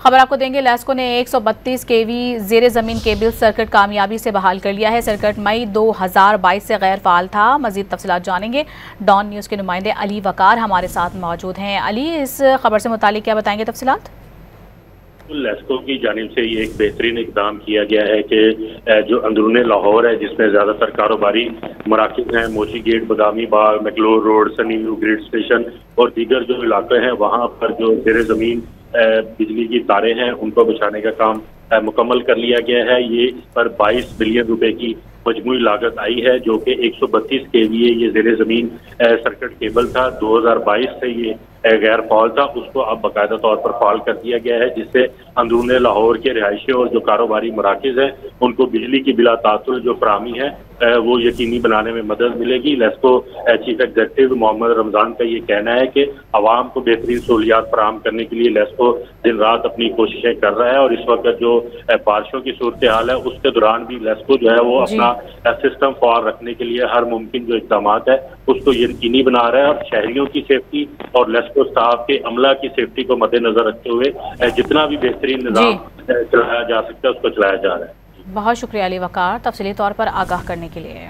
खबर आपको देंगे, लेस्को ने 132 केवी जेर ज़मीन केबल सर्किट कामयाबी से बहाल कर लिया है। सर्किट मई 2022 से गैर फाल था। मजीद तफसीलात जानेंगे। डॉन न्यूज़ के नुमाइंदे अली वकार हमारे साथ मौजूद हैं। अली, इस खबर से मुतालिक क्या बताएंगे तफसीलात? लेस्को की जानिब से ये एक बेहतरीन इकदाम किया गया है कि जो अंदरूनी लाहौर है, जिसमें ज़्यादातर कारोबारी मराकज़ हैं, Mochi Gate, Badami Bagh, McLeod Road, Sunny View grid station और दीगर जो इलाके हैं, वहाँ पर जो ज़ेर ज़मीन बिजली की तारें हैं उनको बिछाने का काम मुकम्मल कर लिया गया है। ये इस पर 22 बिलियन रुपए की मजमूई लागत आई है, जो कि 132 केवीए ये ज़ेर ज़मीन सर्किट केबल था। 2022 से ये गैर फाल था, उसको अब बाकायदा तौर पर फाल कर दिया गया है, जिससे अंदरूनी लाहौर के रिहायशी और जो कारोबारी मराकज़ हैं उनको बिजली की बिला तासुर जो फराहमी है वो यकीनी बनाने में मदद मिलेगी। लेस्को चीफ एग्जीक्यूटिव मोहम्मद रमजान का ये कहना है कि आवाम को बेहतरीन सहूलियात फराहम करने के लिए लेस्को दिन रात अपनी कोशिशें कर रहा है और इस वक्त जो बारिशों की सूरत हाल है उसके दौरान भी लेस्को जो है वो अपना सिस्टम फॉर रखने के लिए हर मुमकिन जो इक़दाम है उसको यकीनी बना रहा है और शहरियों की सेफ्टी और लेस्को स्टाफ के अमला की सेफ्टी को मद्देनजर रखते हुए जितना भी बेहतरीन निज़ाम चलाया जा सकता है उसको चलाया जा रहा है। बहुत शुक्रिया अली वकार, तफसीली तौर पर आगाह करने के लिए।